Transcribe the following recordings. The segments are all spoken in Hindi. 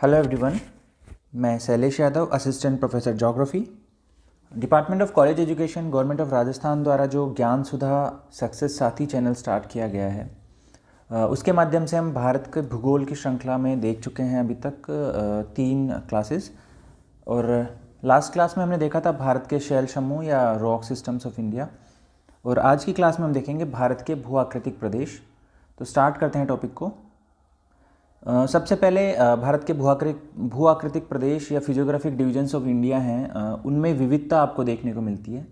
हेलो एवरीवन, मैं Shailesh Yadav, assistant professor geography, department of college education, government of Rajasthan द्वारा जो ज्ञान सुधा सक्सेस साथी चैनल स्टार्ट किया गया है उसके माध्यम से हम भारत के भूगोल की श्रृंखला में देख चुके हैं अभी तक 3 क्लासेस। और लास्ट क्लास में हमने देखा था भारत के शैल समूह या रॉक सिस्टम्स ऑफ इंडिया, और आज की क्लास में हम देखेंगे भारत के भू आकृतिक प्रदेश। तो स्टार्ट करते हैं टॉपिक को। सबसे पहले भारत के भू आकृतिक प्रदेश या फिजियोग्राफिक डिवीजन्स ऑफ इंडिया हैं, उनमें विविधता आपको देखने को मिलती है।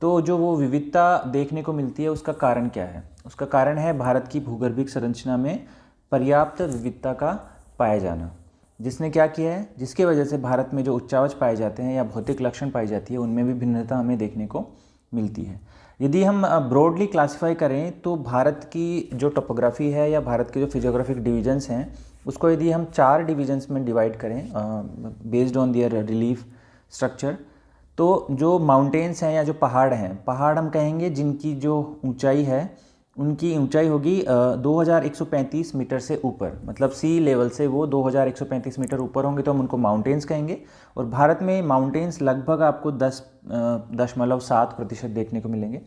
तो जो वो विविधता देखने को मिलती है उसका कारण क्या है? उसका कारण है भारत की भूगर्भिक संरचना में पर्याप्त विविधता का पाया जाना। जिसने क्या किया है, जिसकी वजह से भारत में जो उच्चावच पाए जाते हैं या भौतिक लक्षण पाई जाती है उनमें भी भिन्नता हमें देखने को मिलती है। यदि हम ब्रॉडली क्लासिफाई करें तो भारत की जो टोपोग्राफी है या भारत के जो फिजियोग्राफिक डिवीजन्स हैं उसको यदि हम 4 डिवीजन्स में डिवाइड करें based on their relief structure, तो जो माउंटेन्स हैं या जो पहाड़ हैं, पहाड़ हम कहेंगे जिनकी जो ऊंचाई है उनकी ऊंचाई होगी 2135 मीटर से ऊपर, मतलब सी लेवल से वो 2135 मीटर ऊपर होंगे तो हम उनको माउंटेन्स कहेंगे। और भारत में माउंटेन्स लगभग आपको 10.7% देखने को मिलेंगे।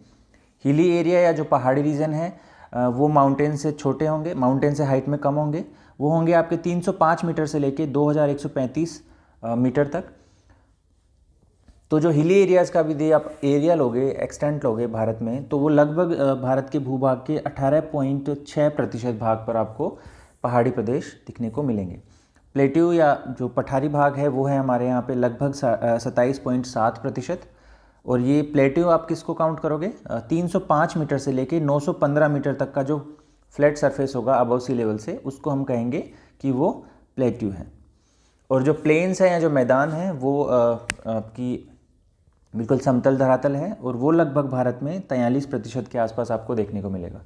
हिली एरिया या जो पहाड़ी रीजन है वो माउंटेन से छोटे होंगे, माउंटेन से हाइट में कम होंगे, वो होंगे आपके 305 मीटर से लेके 2135 मीटर तक। तो जो हिली एरियाज़ का भी यदि आप एरिया लोगे, एक्सटेंट लोगे भारत में, तो वो लगभग भारत के भूभाग के 18.6% भाग पर आपको पहाड़ी प्रदेश दिखने को मिलेंगे। प्लेट्यू या जो पठारी भाग है वो है हमारे यहाँ पे लगभग 27.7%। और ये प्लेट्यू आप किसको काउंट करोगे? 305 मीटर से लेके 915 मीटर तक का जो फ्लैट सरफेस होगा अबव सी लेवल से, उसको हम कहेंगे कि वो प्लेट्यू है। और जो प्लेन्स हैं या जो मैदान हैं वो आपकी बिल्कुल समतल धरातल है, और वो लगभग भारत में 43% के आसपास आपको देखने को मिलेगा।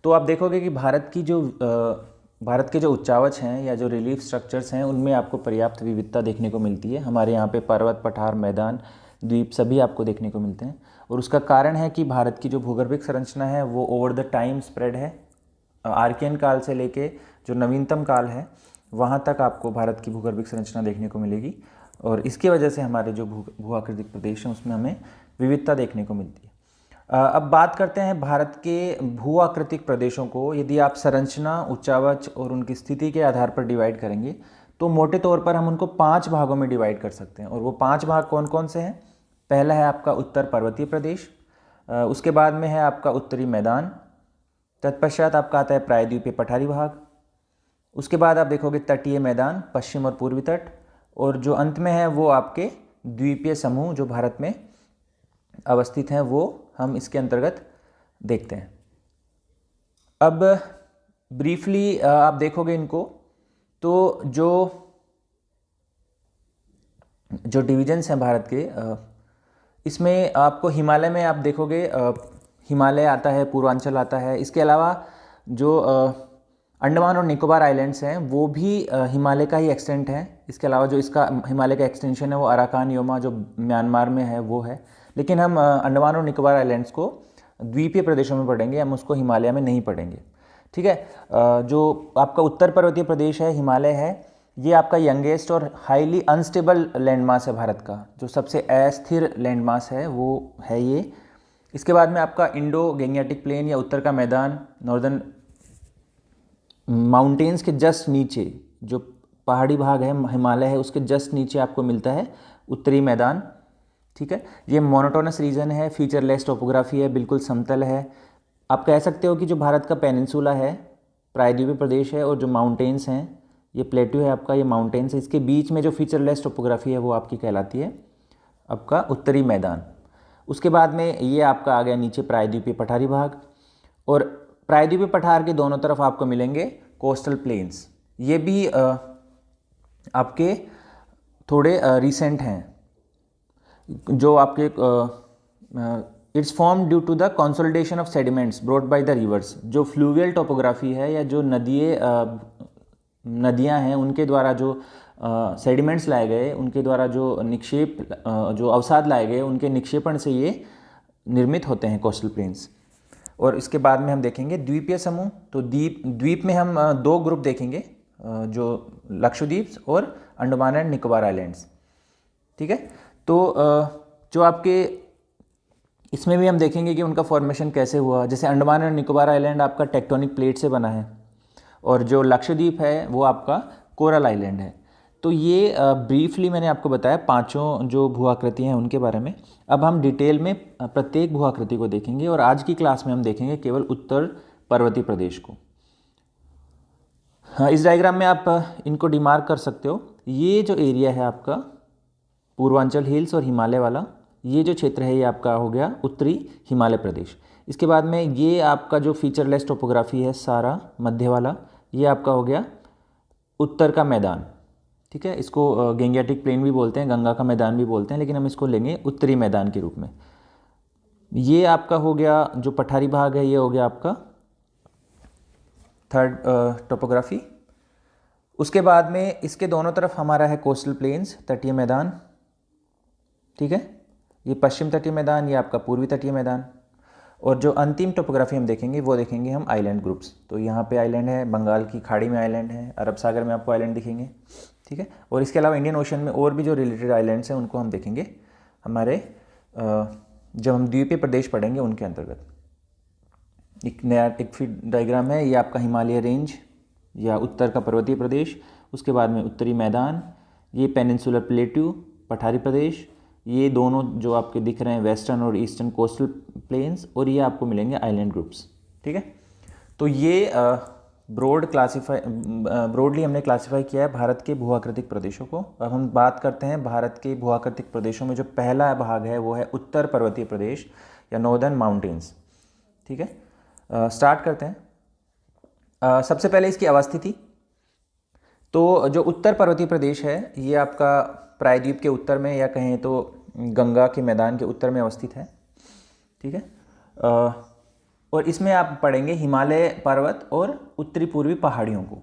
तो आप देखोगे कि भारत के जो उच्चावच हैं या जो रिलीफ स्ट्रक्चर्स हैं उनमें आपको पर्याप्त विविधता देखने को मिलती है। हमारे यहाँ पे पर्वत, पठार, मैदान, द्वीप सभी आपको देखने को मिलते हैं। और उसका कारण है कि भारत की जो भूगर्भिक संरचना है वो ओवर द टाइम स्प्रेड है। आर्कियन काल से लेके जो नवीनतम काल है वहाँ तक आपको भारत की भूगर्भिक संरचना देखने को मिलेगी, और इसकी वजह से हमारे जो भू आकृतिक प्रदेश हैं उसमें हमें विविधता देखने को मिलती है। अब बात करते हैं भारत के भू आकृतिक प्रदेशों को। यदि आप संरचना, उच्चावच और उनकी स्थिति के आधार पर डिवाइड करेंगे तो मोटे तौर पर हम उनको 5 भागों में डिवाइड कर सकते हैं। और वो 5 भाग कौन कौन से हैं? पहला है आपका उत्तर पर्वतीय प्रदेश, उसके बाद में है आपका उत्तरी मैदान, तत्पश्चात आपका आता है प्रायद्वीपीय पठारी भाग, उसके बाद आप देखोगे तटीय मैदान, पश्चिम और पूर्वी तट, और जो अंत में है वो आपके द्वीपीय समूह जो भारत में अवस्थित हैं वो हम इसके अंतर्गत देखते हैं। अब ब्रीफली आप देखोगे इनको, तो जो डिवीजन्स हैं भारत के, इसमें आपको हिमालय में आप देखोगे हिमालय आता है, पूर्वांचल आता है। इसके अलावा जो अंडमान और निकोबार आइलैंड्स हैं वो भी हिमालय का ही एक्सटेंट है। इसके अलावा जो इसका हिमालय का एक्सटेंशन है वो अराकान योमा जो म्यांमार में है वो है। लेकिन हम अंडमान और निकोबार आइलैंड्स को द्वीपीय प्रदेशों में पढ़ेंगे, हम उसको हिमालय में नहीं पढ़ेंगे। ठीक है। जो आपका उत्तर पर्वतीय प्रदेश है, हिमालय है, ये आपका यंगेस्ट और हाईली अनस्टेबल लैंडमास है भारत का। जो सबसे अस्थिर लैंडमास है वो है ये। इसके बाद में आपका इंडो गैंगेटिक प्लेन या उत्तर का मैदान, नॉर्दर्न माउंटेन्स के जस्ट नीचे जो पहाड़ी भाग है, हिमालय है, उसके जस्ट नीचे आपको मिलता है उत्तरी मैदान। ठीक है। ये मोनोटोनस रीजन है, फीचरलेस टोपोग्राफी है, बिल्कुल समतल है। आप कह सकते हो कि जो भारत का पेनिनसुला है, प्रायद्वीपीय प्रदेश है, और जो माउंटेन्स हैं, ये प्लेट्यू है आपका, ये माउंटेन्स है, इसके बीच में जो फीचरलेस टोपोग्राफी है वो आपकी कहलाती है आपका उत्तरी मैदान। उसके बाद में ये आपका आ गया नीचे प्रायद्वीपीय पठारी भाग, और प्रायद्वीपीय पठार के दोनों तरफ आपको मिलेंगे कोस्टल प्लेन्स। ये भी आपके थोड़े रिसेंट हैं, जो आपके it's form due to the consolidation of sediments brought by the rivers. जो फ्लूवियल टोपोग्राफी है या जो नदियां हैं उनके द्वारा जो सेडिमेंट्स लाए गए, उनके द्वारा जो जो अवसाद लाए गए, उनके निक्षेपण से ये निर्मित होते हैं कोस्टल प्लेन्स। और इसके बाद में हम देखेंगे द्वीपीय समूह। तो द्वीप में हम 2 ग्रुप देखेंगे। जो लक्षद्वीप और अंडमान एंड निकोबार आइलैंड्स। ठीक है, तो जो आपके इसमें भी हम देखेंगे कि उनका फॉर्मेशन कैसे हुआ। जैसे अंडमान एंड निकोबार आइलैंड आपका टेक्टोनिक प्लेट से बना है, और जो लक्षद्वीप है वो आपका कोरल आइलैंड है। तो ये ब्रीफली मैंने आपको बताया पांचों जो भू-आकृति हैं उनके बारे में। अब हम डिटेल में प्रत्येक भू-आकृति को देखेंगे, और आज की क्लास में हम देखेंगे केवल उत्तर पर्वतीय प्रदेश को। हाँ, इस डायग्राम में आप इनको डिमार्क कर सकते हो। ये जो एरिया है आपका पूर्वांचल हिल्स और हिमालय वाला, ये जो क्षेत्र है ये आपका हो गया उत्तरी हिमालय प्रदेश। इसके बाद में ये आपका जो फीचरलेस टोपोग्राफी है सारा मध्य वाला, ये आपका हो गया उत्तर का मैदान। ठीक है, इसको गंगेटिक प्लेन भी बोलते हैं, गंगा का मैदान भी बोलते हैं, लेकिन हम इसको लेंगे उत्तरी मैदान के रूप में। ये आपका हो गया जो पठारी भाग है, ये हो गया आपका थर्ड टोपोग्राफी। उसके बाद में इसके दोनों तरफ हमारा है कोस्टल प्लेन्स, तटीय मैदान। ठीक है, ये पश्चिम तटीय मैदान, ये आपका पूर्वी तटीय मैदान। और जो अंतिम टोपोग्राफी हम देखेंगे वो देखेंगे हम आइलैंड ग्रुप्स। तो यहाँ पे आइलैंड है, बंगाल की खाड़ी में आइलैंड है, अरब सागर में आपको आइलैंड दिखेंगे। ठीक है, और इसके अलावा इंडियन ओशन में और भी जो रिलेटेड आइलैंड्स हैं उनको हम देखेंगे हमारे जब हम द्वीपीय प्रदेश पढ़ेंगे उनके अंतर्गत। एक नया एक फिर डायग्राम है, ये आपका हिमालय रेंज या उत्तर का पर्वतीय प्रदेश। उसके बाद में उत्तरी मैदान, ये पेनिनसुलर प्लेट्यू पठारी प्रदेश, ये दोनों जो आपके दिख रहे हैं वेस्टर्न और ईस्टर्न कोस्टल प्लेन्स, और ये आपको मिलेंगे आइलैंड ग्रुप्स। ठीक है, तो ये ब्रॉडली हमने क्लासीफाई किया है भारत के भू-आकृतिक प्रदेशों को। अब हम बात करते हैं भारत के भू-आकृतिक प्रदेशों में जो पहला भाग है वो है उत्तर पर्वतीय प्रदेश या नॉर्दर्न माउंटेन्स। ठीक है, स्टार्ट करते हैं। सबसे पहले इसकी अवस्थिति। तो जो उत्तर पर्वतीय प्रदेश है ये आपका प्रायद्वीप के उत्तर में, या कहें तो गंगा के मैदान के उत्तर में अवस्थित है। ठीक है, और इसमें आप पढ़ेंगे हिमालय पर्वत और उत्तरी पूर्वी पहाड़ियों को।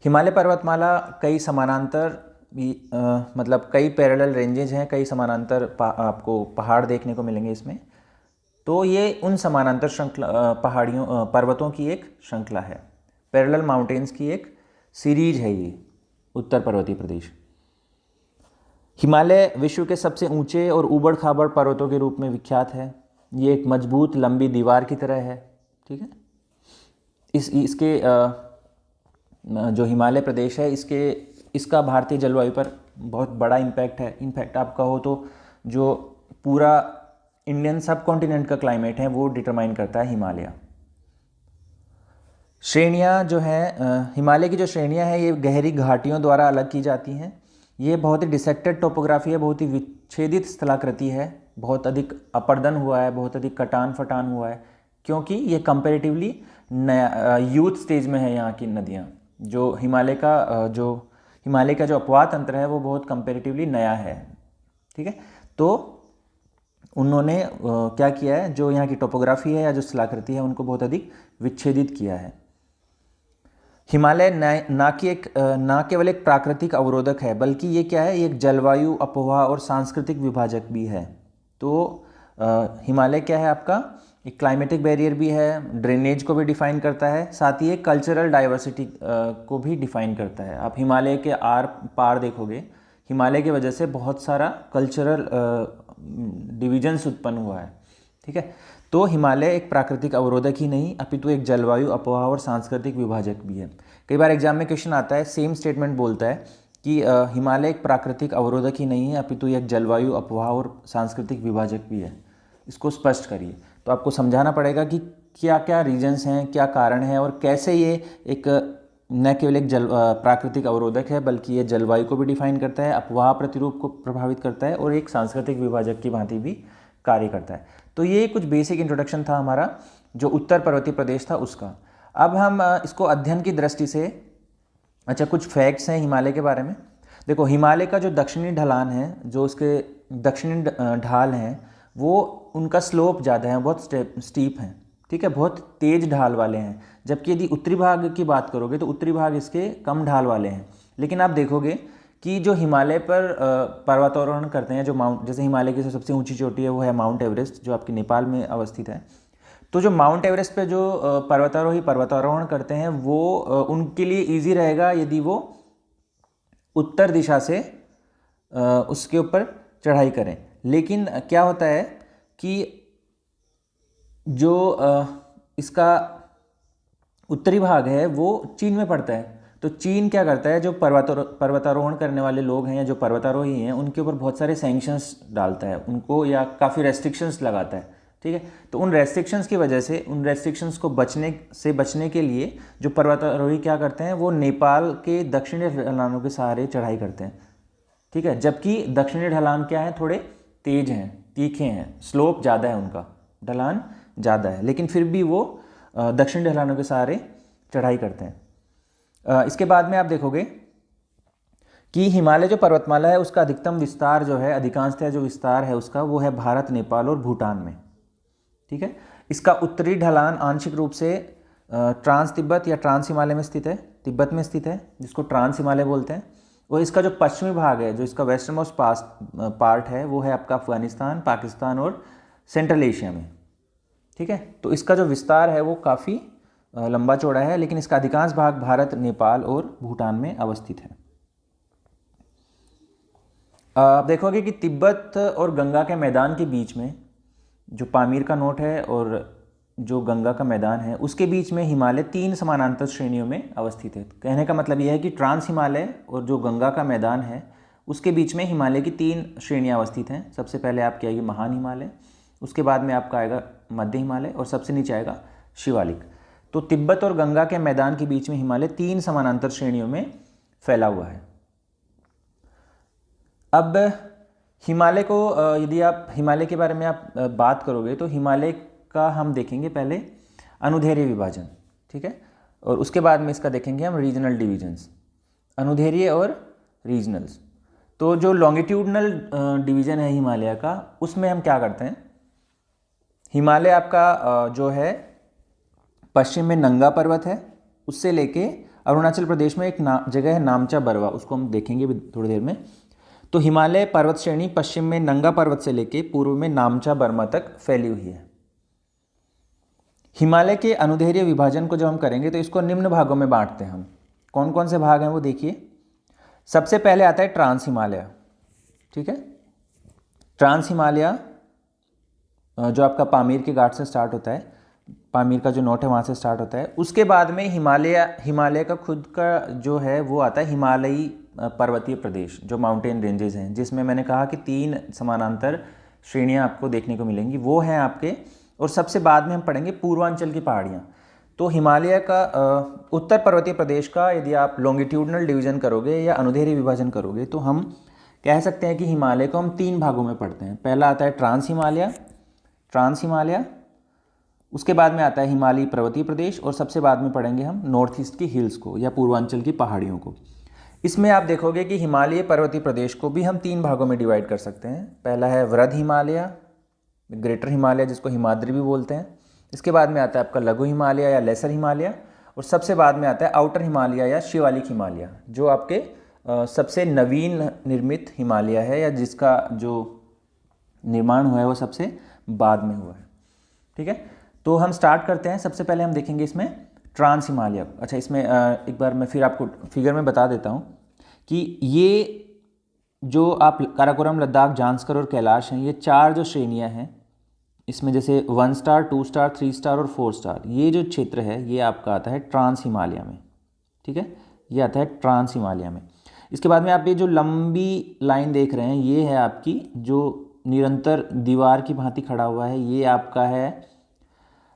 हिमालय पर्वतमाला कई समानांतर मतलब कई पैरेलल रेंजेज हैं, कई समानांतर आपको पहाड़ देखने को मिलेंगे इसमें। तो ये उन समानांतर श्रृंखला पहाड़ियों पर्वतों की एक श्रृंखला है, पैरेलल माउंटेन्स की एक सीरीज है ये उत्तर पर्वतीय प्रदेश। हिमालय विश्व के सबसे ऊंचे और ऊबड़ खाबड़ पर्वतों के रूप में विख्यात है। ये एक मजबूत लंबी दीवार की तरह है। ठीक है, इसके जो हिमालय प्रदेश है इसका भारतीय जलवायु पर बहुत बड़ा इम्पैक्ट है। इनफैक्ट आप कहो तो जो पूरा इंडियन सब कॉन्टिनेंट का क्लाइमेट है वो डिटरमाइन करता है हिमालय। श्रेणियाँ जो हैं हिमालय की जो श्रेणियाँ हैं ये गहरी घाटियों द्वारा अलग की जाती हैं। ये बहुत ही डिसेक्टेड टोपोग्राफी है, बहुत ही विच्छेदित स्थलाकृति है, बहुत अधिक अपर्दन हुआ है, बहुत अधिक कटान फटान हुआ है, क्योंकि ये कंपैरेटिवली नया यूथ स्टेज में है। यहाँ की नदियाँ जो हिमालय का जो अपवाद तंत्र है वो बहुत कंपैरेटिवली नया है। ठीक है, तो उन्होंने क्या किया है, जो यहाँ की टोपोग्राफी है या जो स्थलाकृति है उनको बहुत अधिक विच्छेदित किया है। हिमालय ना केवल एक प्राकृतिक अवरोधक है, बल्कि ये क्या है, ये एक जलवायु अपवाह और सांस्कृतिक विभाजक भी है। तो हिमालय क्या है आपका, एक क्लाइमेटिक बैरियर भी है, ड्रेनेज को भी डिफाइन करता है, साथ ही एक कल्चरल डाइवर्सिटी को भी डिफाइन करता है। आप हिमालय के आर पार देखोगे, हिमालय की वजह से बहुत सारा कल्चरल डिविजन्स उत्पन्न हुआ है। ठीक है, तो हिमालय एक प्राकृतिक अवरोधक ही नहीं अपितु एक जलवायु अपवाह और सांस्कृतिक विभाजक भी है। कई बार एग्जाम में क्वेश्चन आता है, सेम स्टेटमेंट बोलता है कि हिमालय एक प्राकृतिक अवरोधक ही नहीं है अपितु एक जलवायु अपवाह और सांस्कृतिक विभाजक भी है। इसको स्पष्ट करिए। तो आपको समझाना पड़ेगा कि क्या क्या रीजन्स हैं, क्या कारण है, और कैसे ये एक न केवल एक प्राकृतिक अवरोधक है बल्कि ये जलवायु को भी डिफाइन करता है, अपवाह प्रतिरूप को प्रभावित करता है और एक सांस्कृतिक विभाजक की भांति भी कार्य करता है। तो ये कुछ बेसिक इंट्रोडक्शन था हमारा जो उत्तर पर्वतीय प्रदेश था उसका। अब हम इसको अध्ययन की दृष्टि से कुछ फैक्ट्स हैं हिमालय के बारे में। देखो, हिमालय का जो दक्षिणी ढलान है, जो उसके दक्षिणी ढाल हैं, वो उनका स्लोप ज़्यादा है, बहुत स्टीप हैं। ठीक है, बहुत तेज ढाल वाले हैं। जबकि यदि उत्तरी भाग की बात करोगे तो उत्तरी भाग इसके कम ढाल वाले हैं। लेकिन आप देखोगे कि जो हिमालय पर पर्वतारोहण करते हैं, जो जैसे हिमालय की सबसे ऊंची चोटी है वो है माउंट एवरेस्ट, जो आपके नेपाल में अवस्थित है। तो जो माउंट एवरेस्ट पे जो पर्वतारोही पर्वतारोहण करते हैं वो उनके लिए इजी रहेगा यदि वो उत्तर दिशा से उसके ऊपर चढ़ाई करें। लेकिन क्या होता है कि जो इसका उत्तरी भाग है वो चीन में पड़ता है। तो चीन क्या करता है, जो पर्वतारोहण करने वाले लोग हैं या जो पर्वतारोही हैं उनके ऊपर बहुत सारे सैंक्शंस डालता है उनको, या काफ़ी रेस्ट्रिक्शंस लगाता है। ठीक है, तो उन रेस्ट्रिक्शंस की वजह से, उन रेस्ट्रिक्शंस को बचने के लिए जो पर्वतारोही क्या करते हैं वो नेपाल के दक्षिणी ढलानों के सहारे चढ़ाई करते हैं। ठीक है, जबकि दक्षिणी ढलान क्या है, थोड़े तेज हैं, तीखे हैं, स्लोप ज़्यादा है, उनका ढलान ज़्यादा है, लेकिन फिर भी वो दक्षिणी ढलानों के सहारे चढ़ाई करते हैं। इसके बाद में आप देखोगे कि हिमालय जो पर्वतमाला है उसका अधिकतम विस्तार जो है, अधिकांशतः जो विस्तार है उसका, वो है भारत, नेपाल और भूटान में। ठीक है, इसका उत्तरी ढलान आंशिक रूप से ट्रांस तिब्बत या ट्रांस हिमालय में स्थित है, तिब्बत में स्थित है, जिसको ट्रांस हिमालय बोलते हैं। और इसका जो पश्चिमी भाग है, जो इसका वेस्टर्न मोस्ट पार्ट है, वो है आपका अफगानिस्तान, पाकिस्तान और सेंट्रल एशिया में। ठीक है, तो इसका जो विस्तार है वो काफ़ी लंबा चौड़ा है, लेकिन इसका अधिकांश भाग भारत, नेपाल और भूटान में अवस्थित है। आप देखोगे कि तिब्बत और गंगा के मैदान के बीच में जो पामीर का नोट है और जो गंगा का मैदान है उसके बीच में हिमालय 3 समानांतर श्रेणियों में अवस्थित है। कहने का मतलब यह है कि ट्रांस हिमालय और जो गंगा का मैदान है उसके बीच में हिमालय की 3 श्रेणियां अवस्थित हैं। सबसे पहले आपकी आएगी महान हिमालय, उसके बाद में आपका आएगा मध्य हिमालय और सबसे नीचे आएगा शिवालिक। तो तिब्बत और गंगा के मैदान के बीच में हिमालय 3 समानांतर श्रेणियों में फैला हुआ है। अब हिमालय को यदि आप हिमालय के बारे में आप बात करोगे तो हिमालय का हम देखेंगे पहले अनुदैर्ध्य विभाजन। ठीक है, और उसके बाद में इसका देखेंगे हम रीजनल डिविजन्स, अनुदैर्ध्य और रीजनल्स। तो जो लॉन्गिट्यूडनल डिवीजन है हिमालय का, उसमें हम क्या करते हैं, हिमालय आपका जो है पश्चिम में नंगा पर्वत है, उससे लेके अरुणाचल प्रदेश में एक जगह है नामचा बरवा, उसको हम देखेंगे भी थोड़ी देर में। तो हिमालय पर्वत श्रेणी पश्चिम में नंगा पर्वत से लेके पूर्व में नामचा बर्मा तक फैली हुई है। हिमालय के अनुदैर्ध्य विभाजन को जब हम करेंगे तो इसको निम्न भागों में बांटते हैं हम। कौन कौन से भाग हैं वो देखिए। सबसे पहले आता है ट्रांस हिमालय। ठीक है, ट्रांस हिमालय जो आपका पामीर के घाट से स्टार्ट होता है, पामीर का जो नोट है वहाँ से स्टार्ट होता है। उसके बाद में हिमालय का खुद का जो है वो आता है हिमालयी पर्वतीय प्रदेश, जो माउंटेन रेंजेस हैं, जिसमें मैंने कहा कि 3 समानांतर श्रेणियाँ आपको देखने को मिलेंगी, वो हैं आपके। और सबसे बाद में हम पढ़ेंगे पूर्वांचल की पहाड़ियाँ। तो हिमालय का उत्तर पर्वतीय प्रदेश का यदि आप लॉन्गिट्यूडनल डिवीजन करोगे या अनुदैर्ध्य विभाजन करोगे तो हम कह सकते हैं कि हिमालय को हम 3 भागों में पढ़ते हैं। पहला आता है ट्रांस हिमालय, उसके बाद में आता है हिमालयी पर्वतीय प्रदेश, और सबसे बाद में पढ़ेंगे हम नॉर्थ ईस्ट की हिल्स को या पूर्वांचल की पहाड़ियों को। इसमें आप देखोगे कि हिमालय पर्वतीय प्रदेश को भी हम 3 भागों में डिवाइड कर सकते हैं। पहला है वृहद हिमालय, ग्रेटर हिमालय, जिसको हिमाद्री भी बोलते हैं। इसके बाद में आता है आपका लघु हिमालय या लेसर हिमालय, और सबसे बाद में आता है आउटर हिमालय या शिवालिक हिमालय, जो आपके सबसे नवीन निर्मित हिमालय है, या जिसका जो निर्माण हुआ है वो सबसे बाद में हुआ है। ठीक है, तो हम स्टार्ट करते हैं। सबसे पहले हम देखेंगे इसमें ट्रांस हिमालय। अच्छा, इसमें एक बार मैं फिर आपको फिगर में बता देता हूँ कि ये जो आप काराकोरम, लद्दाख, जांस्कर और कैलाश हैं, ये 4 जो श्रेणियाँ हैं, इसमें जैसे 1 स्टार, 2 स्टार, 3 स्टार और 4 स्टार, ये जो क्षेत्र है ये आपका आता है ट्रांस हिमालय में। ठीक है, ये आता है ट्रांस हिमालय में। इसके बाद में आप ये जो लंबी लाइन देख रहे हैं ये है आपकी जो निरंतर दीवार की भांति खड़ा हुआ है, ये आपका है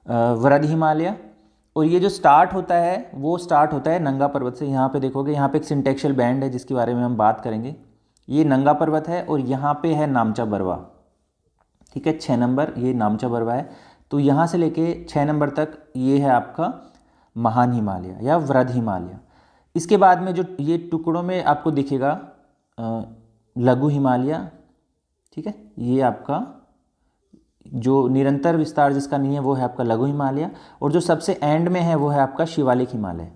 वृहद हिमालय। और ये जो स्टार्ट होता है वो स्टार्ट होता है नंगा पर्वत से। यहाँ पे देखोगे, यहाँ पे एक सिंटेक्शियल बैंड है जिसके बारे में हम बात करेंगे। ये नंगा पर्वत है और यहाँ पे है नामचा बरवा। ठीक है, 6 नंबर ये नामचा बरवा है। तो यहाँ से लेके 6 नंबर तक ये है आपका महान हिमालय या वृहद हिमालय। इसके बाद में जो ये टुकड़ों में आपको दिखेगा लघु हिमालय। ठीक है, ये आपका जो निरंतर विस्तार जिसका नहीं है वो है आपका लघु हिमालय, और जो सबसे एंड में है वो है आपका शिवालिक हिमालय।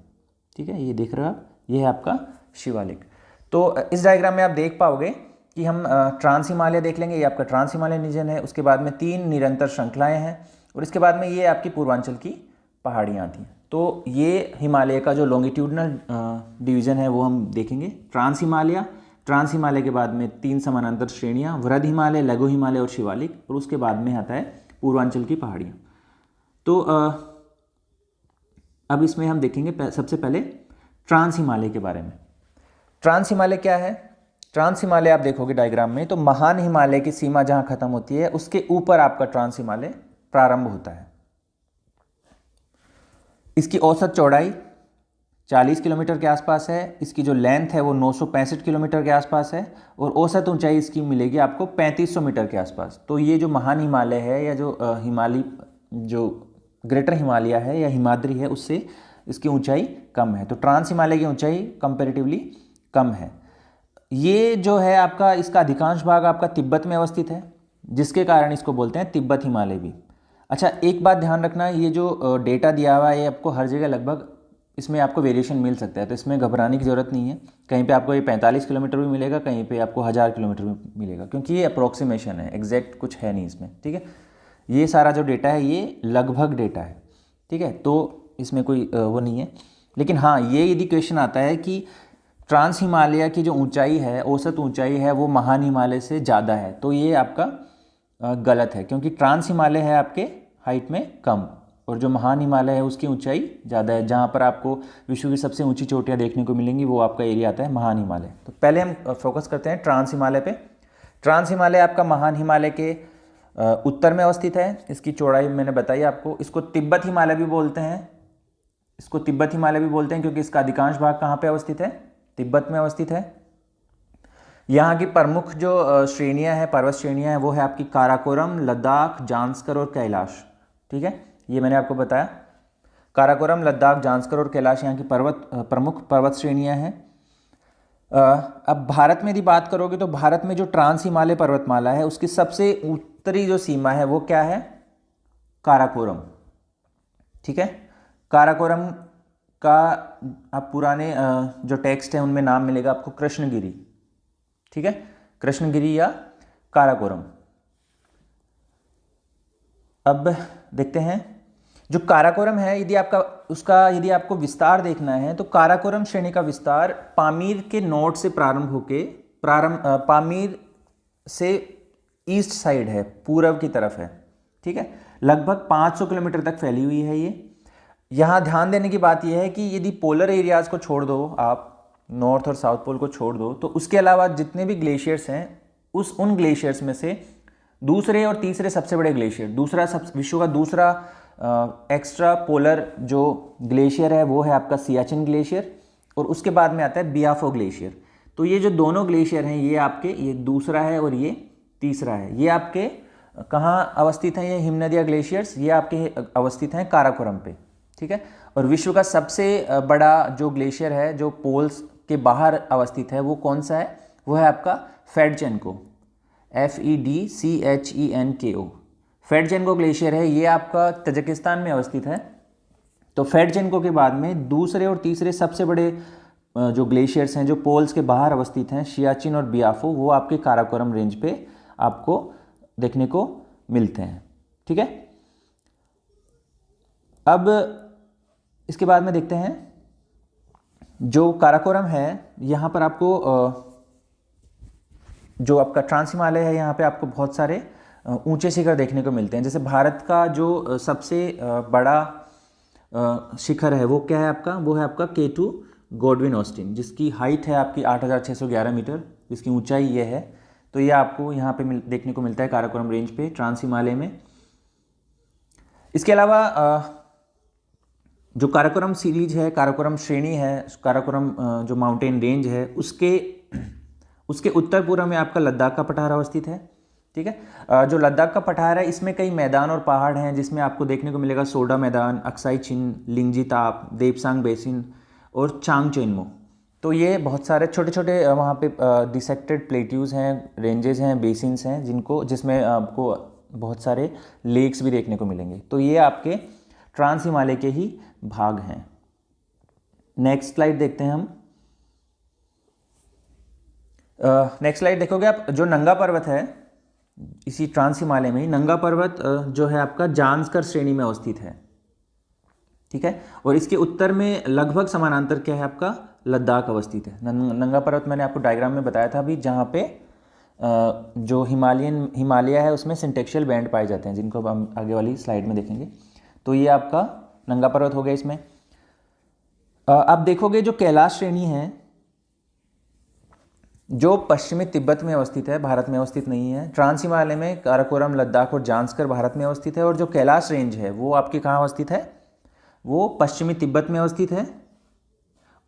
ठीक है, ये देख रहे हो आप, ये है आपका शिवालिक। तो इस डायग्राम में आप देख पाओगे कि हम ट्रांस हिमालय देख लेंगे, ये आपका ट्रांस हिमालय रीजन है। उसके बाद में 3 निरंतर श्रृंखलाएं हैं, और इसके बाद में ये आपकी पूर्वांचल की पहाड़ियाँ आती हैं। तो ये हिमालय का जो लॉन्गिट्यूडनल डिवीज़न है वो हम देखेंगे। ट्रांस हिमालय के बाद में 3 समानांतर श्रेणियाँ, वृहद हिमालय, लघु हिमालय और शिवालिक, और उसके बाद में आता है पूर्वांचल की पहाड़ियाँ। तो अब इसमें हम देखेंगे सबसे पहले ट्रांस हिमालय के बारे में। ट्रांस हिमालय क्या है? ट्रांस हिमालय आप देखोगे डायग्राम में, तो महान हिमालय की सीमा जहाँ खत्म होती है उसके ऊपर आपका ट्रांस हिमालय प्रारंभ होता है। इसकी औसत चौड़ाई 40 किलोमीटर के आसपास है। इसकी जो लेंथ है वो 965 किलोमीटर के आसपास है, और औसत ऊंचाई इसकी मिलेगी आपको 3500 मीटर के आसपास। तो ये जो महान हिमालय है, या जो जो ग्रेटर हिमालय है या हिमाद्री है, उससे इसकी ऊंचाई कम है। तो ट्रांस हिमालय की ऊंचाई कंपैरेटिवली कम है। ये जो है आपका, इसका अधिकांश भाग आपका तिब्बत में अवस्थित है, जिसके कारण इसको बोलते हैं तिब्बत हिमालय भी। अच्छा, एक बात ध्यान रखना, ये जो डेटा दिया हुआ है ये आपको हर जगह लगभग इसमें आपको वेरिएशन मिल सकता है, तो इसमें घबराने की ज़रूरत नहीं है। कहीं पे आपको ये 45 किलोमीटर भी मिलेगा, कहीं पे आपको 1000 किलोमीटर भी मिलेगा, क्योंकि ये अप्रोक्सीमेशन है, एग्जैक्ट कुछ है नहीं इसमें। ठीक है, ये सारा जो डेटा है ये लगभग डेटा है। ठीक है, तो इसमें कोई वो नहीं है। लेकिन हाँ, ये यदि क्वेश्चन आता है कि ट्रांस हिमालय की जो ऊंचाई है, औसत ऊंचाई है, वो महान हिमालय से ज़्यादा है, तो ये आपका गलत है, क्योंकि ट्रांस हिमालय है आपके हाइट में कम, और जो महान हिमालय है उसकी ऊंचाई ज़्यादा है। जहाँ पर आपको विश्व की सबसे ऊंची चोटियाँ देखने को मिलेंगी वो आपका एरिया आता है महान हिमालय। तो पहले हम फोकस करते हैं ट्रांस हिमालय पे। ट्रांस हिमालय आपका महान हिमालय के उत्तर में अवस्थित है। इसकी चौड़ाई मैंने बताई आपको। इसको तिब्बत हिमालय भी बोलते हैं, क्योंकि इसका अधिकांश भाग कहाँ पे अवस्थित है? तिब्बत में अवस्थित है। यहाँ की प्रमुख जो श्रेणियाँ हैं, पर्वत श्रेणियाँ हैं, वो है आपकी काराकोरम, लद्दाख, जांस्कर और कैलाश। ठीक है, ये मैंने आपको बताया। काराकोरम, लद्दाख, जांस्कर और कैलाश यहाँ की प्रमुख पर्वत श्रेणियाँ हैं। अब भारत में यदि बात करोगे तो भारत में जो ट्रांस हिमालय पर्वतमाला है उसकी सबसे उत्तरी जो सीमा है वो क्या है? काराकोरम। ठीक है, काराकोरम का आप पुराने जो टेक्स्ट है उनमें नाम मिलेगा आपको कृष्णगिरी। ठीक है, कृष्णगिरी या काराकोरम। अब देखते हैं जो काराकोरम है, यदि आपको विस्तार देखना है तो काराकोरम श्रेणी का विस्तार पामीर के नॉर्थ से प्रारंभ होके पामीर से ईस्ट साइड है, पूर्व की तरफ है। ठीक है, लगभग 500 किलोमीटर तक फैली हुई है ये। यहाँ ध्यान देने की बात यह है कि यदि पोलर एरियाज को छोड़ दो, आप नॉर्थ और साउथ पोल को छोड़ दो, तो उसके अलावा जितने भी ग्लेशियर्स हैं उन ग्लेशियर्स में से दूसरे और तीसरे सबसे बड़े ग्लेशियर, विश्व का दूसरा एक्स्ट्रा पोलर जो ग्लेशियर है वो है आपका सियाचिन ग्लेशियर, और उसके बाद में आता है बियाफो ग्लेशियर। तो ये जो दोनों ग्लेशियर हैं ये दूसरा है और ये तीसरा है। ये आपके कहाँ अवस्थित हैं? ये हिमनदिया ग्लेशियर्स ये आपके अवस्थित हैं काराकोरम पे। ठीक है, और विश्व का सबसे बड़ा जो ग्लेशियर है जो पोल्स के बाहर अवस्थित है वो कौन सा है? वो है आपका फेडचेनको, FEDCHENKO। फेडचेनको ग्लेशियर है, ये आपका तजाकिस्तान में अवस्थित है। तो फेडचेनको के बाद में दूसरे और तीसरे सबसे बड़े जो ग्लेशियर्स हैं जो पोल्स के बाहर अवस्थित हैं, सियाचिन और बियाफो, वो आपके काराकोरम रेंज पे आपको देखने को मिलते हैं। ठीक है, अब इसके बाद में देखते हैं जो काराकोरम है, यहाँ पर आपको जो आपका ट्रांस हिमालय है यहाँ पे आपको बहुत सारे ऊंचे शिखर देखने को मिलते हैं। जैसे भारत का जो सबसे बड़ा शिखर है वो क्या है आपका? वो है आपका K2 गॉडविन ऑस्टिन, जिसकी हाइट है आपकी 8611 मीटर, जिसकी ऊंचाई ये है। तो ये आपको यहाँ पे देखने को मिलता है काराकोरम रेंज पे, ट्रांस हिमालय में। इसके अलावा जो काराकोरम सीरीज है, काराकोरम श्रेणी है, काराकोरम जो माउंटेन रेंज है, उसके उत्तर पूर्व में आपका लद्दाख का पठार अवस्थित है। ठीक है, जो लद्दाख का पठार है इसमें कई मैदान और पहाड़ हैं, जिसमें आपको देखने को मिलेगा सोडा मैदान, अक्साई चिन, लिंगजी ताप, देपसांग बेसिन और चांगचेनमो। तो ये बहुत सारे छोटे छोटे वहाँ पे डिसेक्टेड प्लेट्यूज हैं, रेंजेस हैं, बेसिन्स हैं, जिसमें आपको बहुत सारे लेक्स भी देखने को मिलेंगे। तो ये आपके ट्रांस हिमालय के ही भाग हैं। नेक्स्ट स्लाइड देखते हैं हम। नेक्स्ट स्लाइड देखोगे आप, जो नंगा पर्वत है इसी ट्रांस हिमालय में ही नंगा पर्वत जो है आपका जांस्कर श्रेणी में अवस्थित है, ठीक है। और इसके उत्तर में लगभग समानांतर क्या है आपका, लद्दाख अवस्थित है। नंगा पर्वत मैंने आपको डायग्राम में बताया था अभी, जहाँ पे जो हिमालय है उसमें सिंटेक्शियल बैंड पाए जाते हैं, जिनको हम आगे वाली स्लाइड में देखेंगे। तो ये आपका नंगा पर्वत हो गया। इसमें आप देखोगे जो कैलाश श्रेणी है जो पश्चिमी तिब्बत में अवस्थित है, भारत में अवस्थित नहीं है। ट्रांस हिमालय में काराकोरम, लद्दाख और जांस्कर भारत में अवस्थित है। और जो कैलाश रेंज है वो आपके कहाँ अवस्थित है, वो पश्चिमी तिब्बत में अवस्थित है।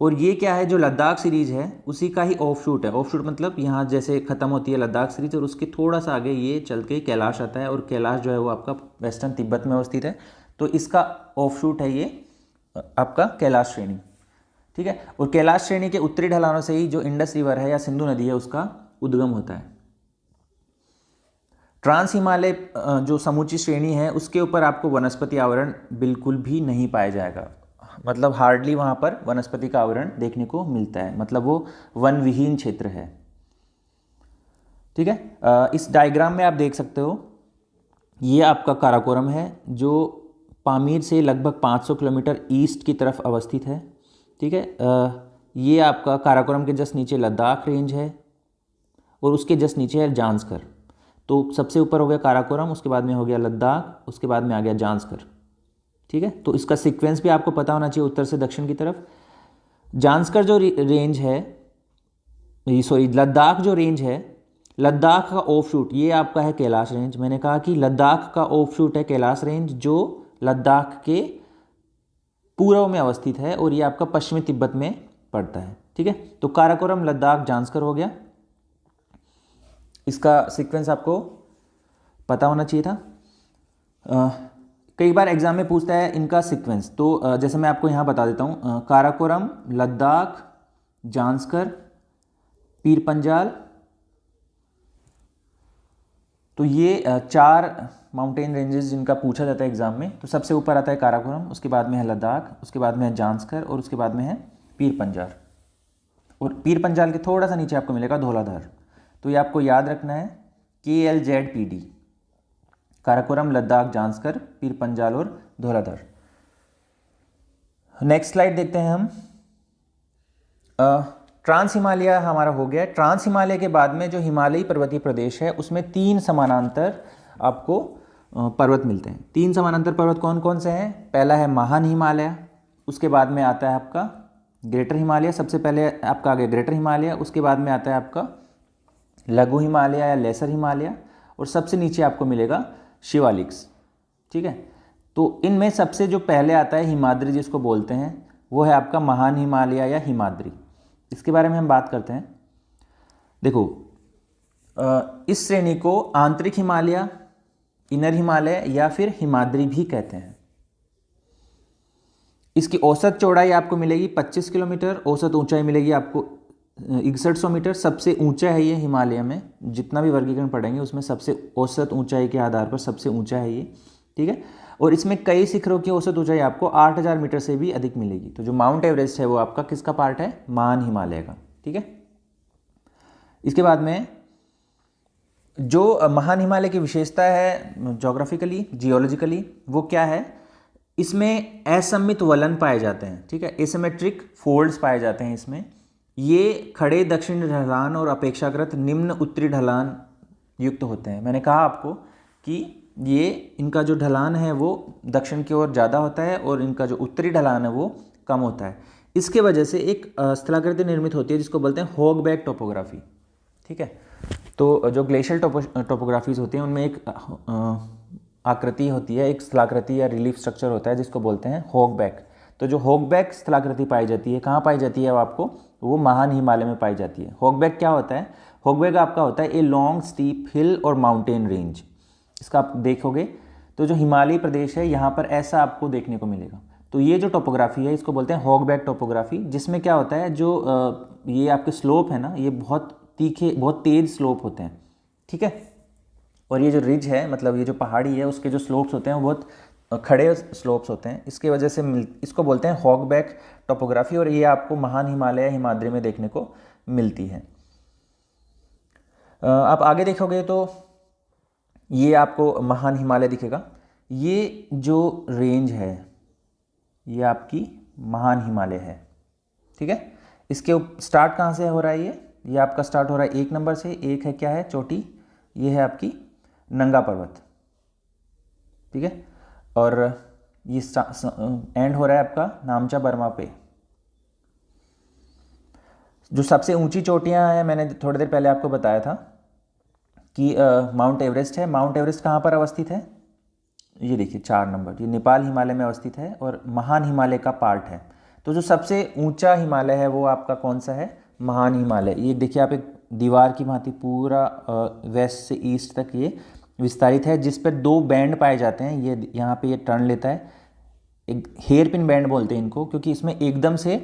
और ये क्या है, जो लद्दाख सीरीज है उसी का ही ऑफशूट है। ऑफशूट मतलब यहाँ जैसे खत्म होती है लद्दाख सीरीज और उसके थोड़ा सा आगे ये चल के कैलाश आता है, और कैलाश जो है वो आपका वेस्टर्न तिब्बत में अवस्थित है। तो इसका ऑफशूट है ये आपका कैलाश श्रेणी, ठीक है। और कैलाश श्रेणी के उत्तरी ढलानों से ही जो इंडस रिवर है या सिंधु नदी है उसका उद्गम होता है। ट्रांस हिमालय जो समूची श्रेणी है उसके ऊपर आपको वनस्पति आवरण बिल्कुल भी नहीं पाया जाएगा, मतलब हार्डली वहाँ पर वनस्पति का आवरण देखने को मिलता है, मतलब वो वन विहीन क्षेत्र है, ठीक है। इस डायग्राम में आप देख सकते हो, ये आपका काराकोरम है जो पामीर से लगभग 500 किलोमीटर ईस्ट की तरफ अवस्थित है, ठीक है। ये आपका काराकोरम के जस्ट नीचे लद्दाख रेंज है और उसके जस्ट नीचे है जांस्कर। तो सबसे ऊपर हो गया काराकोरम, उसके बाद में हो गया लद्दाख, उसके बाद में आ गया जांस्कर, ठीक है। तो इसका सीक्वेंस भी आपको पता होना चाहिए उत्तर से दक्षिण की तरफ। जांस्कर जो रेंज है, सॉरी लद्दाख जो रेंज है, लद्दाख का ऑफशूट ये आपका है कैलाश रेंज। मैंने कहा कि लद्दाख का ऑफशूट है कैलाश रेंज जो लद्दाख के पूर्व में अवस्थित है और ये आपका पश्चिमी तिब्बत में पड़ता है, ठीक है। तो काराकोरम, लद्दाख, जांस्कर हो गया। इसका सीक्वेंस आपको पता होना चाहिए था। कई बार एग्जाम में पूछता है इनका सीक्वेंस, तो जैसे मैं आपको यहाँ बता देता हूँ, काराकोरम, लद्दाख, जांस्कर, पीर पंजाल, तो ये 4 माउंटेन रेंजेस जिनका पूछा जाता है एग्जाम में। तो सबसे ऊपर आता है काराकोरम, उसके बाद में है लद्दाख, उसके बाद में है जांस्कर और उसके बाद में है पीर पंजाल। और पीर पंजाल के थोड़ा सा नीचे आपको मिलेगा धौलाधार। तो ये आपको याद रखना है KLZPD, काराकोरम, लद्दाख, जांस्कर, पीर पंजाल और धौलाधार। नेक्स्ट स्लाइड देखते हैं हम। ट्रांस हिमालय हमारा हो गया। ट्रांस हिमालय के बाद में जो हिमालयी पर्वतीय प्रदेश है उसमें 3 समानांतर आपको पर्वत मिलते हैं। 3 समानांतर पर्वत कौन कौन से हैं? पहला है महान हिमालय, उसके बाद में आता है आपका ग्रेटर हिमालय। सबसे पहले आपका आ गया ग्रेटर हिमालय, उसके बाद में आता है आपका लघु हिमालय या लेसर हिमालय, और सबसे नीचे आपको मिलेगा शिवालिक्स, ठीक है। तो इनमें सबसे जो पहले आता है हिमाद्री जिसको बोलते हैं, वो है आपका महान हिमालय या हिमाद्री। इसके बारे में हम बात करते हैं। देखो, इस श्रेणी को आंतरिक हिमालय, इनर हिमालय या फिर हिमाद्री भी कहते हैं। इसकी औसत चौड़ाई आपको मिलेगी 25 किलोमीटर, औसत ऊंचाई मिलेगी आपको 6100 मीटर। सबसे ऊंचा है ये हिमालय में, जितना भी वर्गीकरण पढ़ेंगे उसमें सबसे औसत ऊंचाई के आधार पर सबसे ऊंचा है ये, ठीक है। और इसमें कई शिखरों की औसत ऊंचाई आपको 8000 मीटर से भी अधिक मिलेगी। तो जो माउंट एवरेस्ट है वो आपका किसका पार्ट है? महान हिमालय का, ठीक है। इसके बाद में जो महान हिमालय की विशेषता है जोग्राफिकली, जियोलॉजिकली, वो क्या है? इसमें असममित वलन पाए जाते हैं, ठीक है। एसिमेट्रिक फोल्ड्स पाए जाते हैं इसमें। ये खड़े दक्षिणी ढलान और अपेक्षाकृत निम्न उत्तरी ढलान युक्त होते हैं। मैंने कहा आपको कि ये इनका जो ढलान है वो दक्षिण की ओर ज़्यादा होता है और इनका जो उत्तरी ढलान है वो कम होता है। इसके वजह से एक स्थलाकृति निर्मित होती है जिसको बोलते हैं होगबैक टोपोग्राफी, ठीक है। तो जो ग्लेशियल टोपोग्राफीज होती हैं उनमें एक आकृति होती है, एक स्थलाकृति या रिलीफ स्ट्रक्चर होता है जिसको बोलते हैं होगबैक। तो जो होगबैक स्थलाकृति पाई जाती है, कहाँ पाई जाती है? आपको वो महान हिमालय में पाई जाती है। होगबैक क्या होता है? होगबैक आपका होता है ए लॉन्ग स्टीप हिल और माउंटेन रेंज। इसका आप देखोगे तो जो हिमालयी प्रदेश है यहाँ पर ऐसा आपको देखने को मिलेगा। तो ये जो टोपोग्राफी है इसको बोलते हैं होगबैक टोपोग्राफी, जिसमें क्या होता है, जो ये आपके स्लोप है ना, ये बहुत तीखे, बहुत तेज स्लोप होते हैं, ठीक है। और ये जो रिज है, मतलब ये जो पहाड़ी है, उसके जो स्लोप्स होते हैं वो बहुत खड़े स्लोप्स होते हैं। इसके वजह से इसको बोलते हैं होगबैक टोपोग्राफी, और ये आपको महान हिमालय, हिमाद्री में देखने को मिलती है। आप आगे देखोगे तो ये आपको महान हिमालय दिखेगा। ये जो रेंज है ये आपकी महान हिमालय है, ठीक है। इसके स्टार्ट कहाँ से हो रहा है? ये आपका स्टार्ट हो रहा है 1 नंबर से। एक है क्या है? चोटी। ये है आपकी नंगा पर्वत, ठीक है। और ये एंड हो रहा है आपका नामचा बर्मा पे। जो सबसे ऊंची चोटियां हैं, मैंने थोड़ी देर पहले आपको बताया था कि माउंट एवरेस्ट है। माउंट एवरेस्ट कहाँ पर अवस्थित है? ये देखिए 4 नंबर, ये नेपाल हिमालय में अवस्थित है और महान हिमालय का पार्ट है। तो जो सबसे ऊंचा हिमालय है वो आपका कौन सा है? महान हिमालय। ये देखिए आप एक दीवार की भांति पूरा वेस्ट से ईस्ट तक ये विस्तारित है, जिस पर 2 बैंड पाए जाते हैं। ये यहाँ पे ये टर्न लेता है, एक हेयर पिन बैंड बोलते हैं इनको, क्योंकि इसमें एकदम से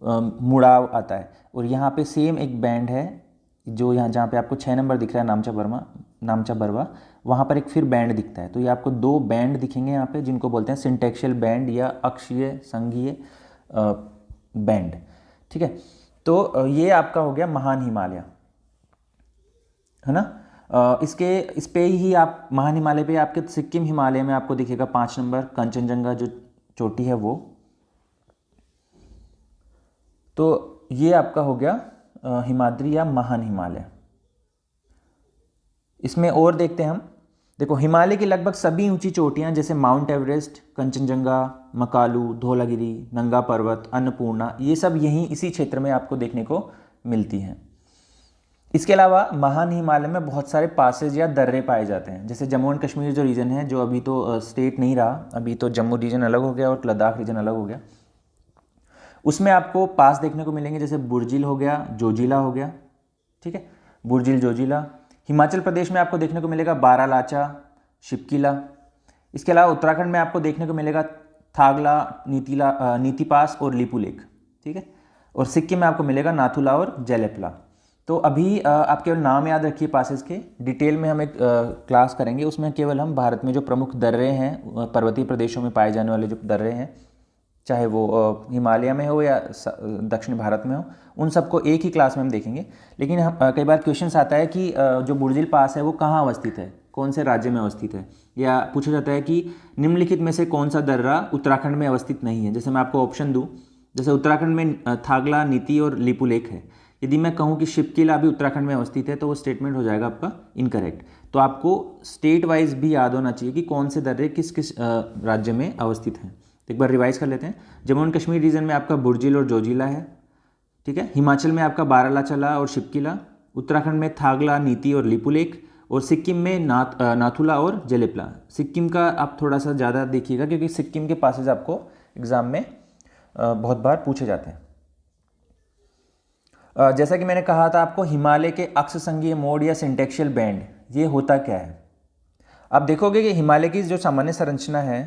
मुड़ाव आता है। और यहाँ पे सेम एक बैंड है जो यहाँ जहाँ पे आपको 6 नंबर दिख रहा है नामचा बरवा, वहाँ पर एक फिर बैंड दिखता है। तो ये आपको 2 बैंड दिखेंगे यहाँ पे, जिनको बोलते हैं सिंटेक्शियल बैंड या अक्षीय संघीय बैंड, ठीक है। तो ये आपका हो गया महान हिमालय, है ना। इस पे ही आप महान हिमालय पे आपके सिक्किम हिमालय में आपको दिखेगा 5 नंबर कंचनजंगा जो चोटी है वो। तो ये आपका हो गया हिमाद्री या महान हिमालय। इसमें और देखते हैं हम। देखो हिमालय की लगभग सभी ऊंची चोटियां जैसे माउंट एवरेस्ट, कंचनजंगा, मकालू, धौलागिरी, नंगा पर्वत, अन्नपूर्णा, ये सब यहीं इसी क्षेत्र में आपको देखने को मिलती हैं। इसके अलावा महान हिमालय में बहुत सारे पासेज या दर्रे पाए जाते हैं। जैसे जम्मू एंड कश्मीर जो रीजन है, जो अभी तो स्टेट नहीं रहा, अभी तो जम्मू रीजन अलग हो गया और लद्दाख रीजन अलग हो गया, उसमें आपको पास देखने को मिलेंगे। जैसे बुर्जिल हो गया, जोजिला हो गया, ठीक है, बुर्जिल जोजिला। हिमाचल प्रदेश में आपको देखने को मिलेगा बारालाचा, शिपकिला। इसके अलावा उत्तराखंड में आपको देखने को मिलेगा थागला, नीति पास और लिपू लेक, ठीक है। और सिक्किम में आपको मिलेगा नाथुला और जेलेपला। तो अभी आप केवल नाम याद रखिए पासेस के, डिटेल में हम एक क्लास करेंगे, उसमें केवल हम भारत में जो प्रमुख दर्रे हैं, पर्वतीय प्रदेशों में पाए जाने वाले जो दर्रे हैं, चाहे वो हिमालय में हो या दक्षिण भारत में हो, उन सबको एक ही क्लास में हम देखेंगे। लेकिन हम कई बार क्वेश्चंस आता है कि जो बुर्जिल पास है वो कहाँ अवस्थित है, कौन से राज्य में अवस्थित है, या पूछा जाता है कि निम्नलिखित में से कौन सा दर्रा उत्तराखंड में अवस्थित नहीं है। जैसे मैं आपको ऑप्शन दूँ, जैसे उत्तराखंड में थागला, नीति और लिपू लेक है। यदि मैं कहूँ कि शिपकिला भी उत्तराखंड में अवस्थित है तो वो स्टेटमेंट हो जाएगा आपका इनकरेक्ट। तो आपको स्टेट वाइज भी याद होना चाहिए कि कौन से दर्रे किस किस राज्य में अवस्थित हैं। तो एक बार रिवाइज कर लेते हैं। जम्मू एंड कश्मीर रीजन में आपका बुर्जिल और जोजिला है, ठीक है। हिमाचल में आपका बारालाचा और शिपकिला, उत्तराखंड में थागला, नीति और लिपू लेक, और सिक्किम में नाथुला और जेलेपला। सिक्किम का आप थोड़ा सा ज़्यादा देखिएगा क्योंकि सिक्किम के पासेज आपको एग्जाम में बहुत बार पूछे जाते हैं। जैसा कि मैंने कहा था आपको, हिमालय के अक्ष संघीय मोड़ या सिंटेक्शियल बैंड, ये होता क्या है? आप देखोगे कि हिमालय की जो सामान्य संरचना है,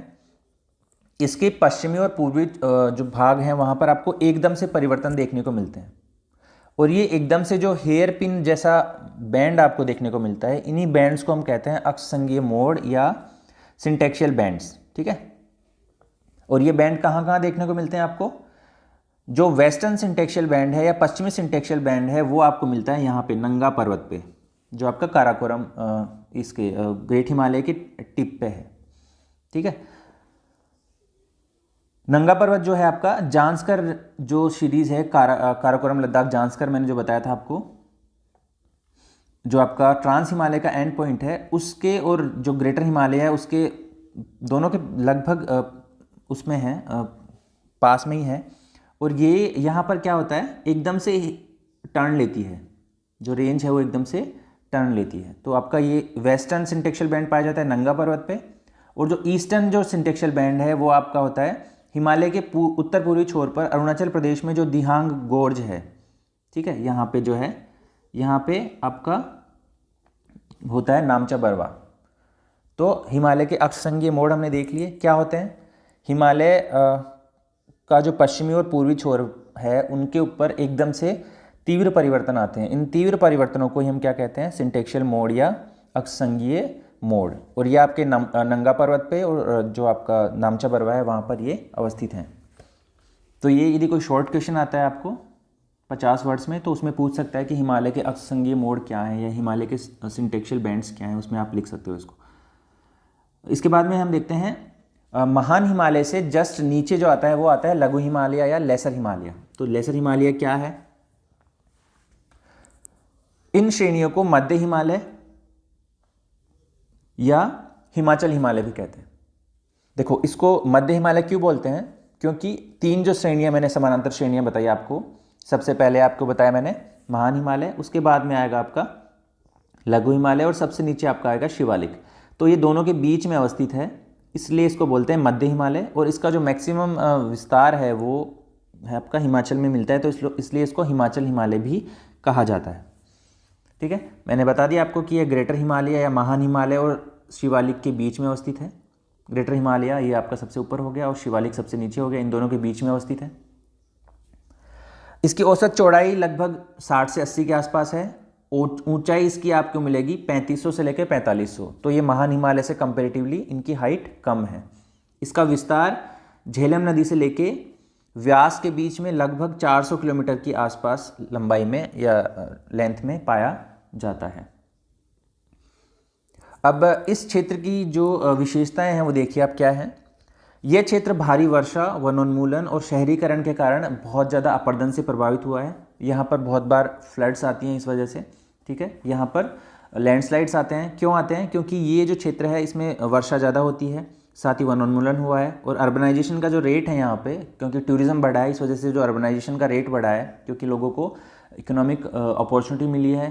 इसके पश्चिमी और पूर्वी जो भाग हैं वहाँ पर आपको एकदम से परिवर्तन देखने को मिलते हैं। और ये एकदम से जो हेयर पिन जैसा बैंड आपको देखने को मिलता है, इन्हीं बैंड्स को हम कहते हैं अक्ष संघीय मोड़ या सिंटेक्शियल बैंड्स, ठीक है। और ये बैंड कहाँ कहाँ देखने को मिलते हैं आपको? जो वेस्टर्न सिंटेक्शियल बैंड है या पश्चिमी सिंटेक्शियल बैंड है वो आपको मिलता है यहाँ पे नंगा पर्वत पे, जो आपका काराकोरम इसके ग्रेट हिमालय की टिप पे है, ठीक है। नंगा पर्वत जो है आपका जांस्कर जो सीरीज है, काराकोरम लद्दाख जांस्कर, मैंने जो बताया था आपको, जो आपका ट्रांस हिमालय का एंड पॉइंट है, उसके और जो ग्रेटर हिमालय है उसके दोनों के लगभग उसमें है, पास में ही है। और ये यहाँ पर क्या होता है, एकदम से टर्न लेती है, जो रेंज है वो एकदम से टर्न लेती है। तो आपका ये वेस्टर्न सिंटेक्शियल बैंड पाया जाता है नंगा पर्वत पे, और जो ईस्टर्न जो सिंटेक्शियल बैंड है वो आपका होता है हिमालय के उत्तर पूर्वी छोर पर अरुणाचल प्रदेश में जो दिहांग गोर्ज है, ठीक है। यहाँ पे जो है, यहाँ पे आपका होता है नामचा बरवा। तो हिमालय के अक्ष संघीय मोड़ हमने देख लिए क्या होते हैं। हिमालय का जो पश्चिमी और पूर्वी छोर है उनके ऊपर एकदम से तीव्र परिवर्तन आते हैं। इन तीव्र परिवर्तनों को ही हम क्या कहते हैं? सिंटेक्शियल मोड़ या अक्ष संघीय मोड़। और ये आपके नंगा पर्वत पे और जो आपका नामचा बरवा है वहाँ पर ये अवस्थित हैं। तो ये यदि कोई शॉर्ट क्वेश्चन आता है आपको 50 वर्ड्स में, तो उसमें पूछ सकता है कि हिमालय के अक्ष संघीय मोड़ क्या है या हिमालय के सिंटेक्शियल बैंड्स क्या हैं, उसमें आप लिख सकते हो इसको। इसके बाद में हम देखते हैं महान हिमालय से जस्ट नीचे जो आता है वो आता है लघु हिमालय या लेसर हिमालय। तो लेसर हिमालय क्या है? इन श्रेणियों को मध्य हिमालय या हिमाचल हिमालय भी कहते हैं। देखो, इसको मध्य हिमालय क्यों बोलते हैं? क्योंकि तीन जो श्रेणियां मैंने समानांतर श्रेणियां बताई आपको, सबसे पहले आपको बताया मैंने महान हिमालय, उसके बाद में आएगा आपका लघु हिमालय और सबसे नीचे आपका आएगा शिवालिक। तो ये दोनों के बीच में अवस्थित है, इसलिए इसको बोलते हैं मध्य हिमालय। और इसका जो मैक्सिमम विस्तार है वो है आपका हिमाचल में मिलता है, तो इसलिए इसको हिमाचल हिमालय भी कहा जाता है। ठीक है, मैंने बता दिया आपको कि ये ग्रेटर हिमालय या महान हिमालय और शिवालिक के बीच में अवस्थित है। ग्रेटर हिमालय ये आपका सबसे ऊपर हो गया और शिवालिक सबसे नीचे हो गया, इन दोनों के बीच में अवस्थित है। इसकी औसत चौड़ाई लगभग 60 से 80 के आसपास है। ऊंचाई इसकी आपको मिलेगी 3500 से लेकर 4500। तो ये महान हिमालय से कंपैरेटिवली इनकी हाइट कम है। इसका विस्तार झेलम नदी से लेके व्यास के बीच में लगभग 400 किलोमीटर की आसपास लंबाई में या लेंथ में पाया जाता है। अब इस क्षेत्र की जो विशेषताएं हैं वो देखिए आप क्या हैं। यह क्षेत्र भारी वर्षा, वनोन्मूलन और शहरीकरण के कारण बहुत ज़्यादा अपरदन से प्रभावित हुआ है। यहाँ पर बहुत बार फ्लड्स आती हैं इस वजह से। ठीक है, यहाँ पर लैंडस्लाइड्स आते हैं। क्यों आते हैं? क्योंकि ये जो क्षेत्र है इसमें वर्षा ज़्यादा होती है, साथ ही वनोन्मूलन हुआ है और अर्बनाइजेशन का जो रेट है यहाँ पे, क्योंकि टूरिज़्म बढ़ा है, इस वजह से जो अर्बनाइजेशन का रेट बढ़ा है, क्योंकि लोगों को इकोनॉमिक अपॉर्चुनिटी मिली है,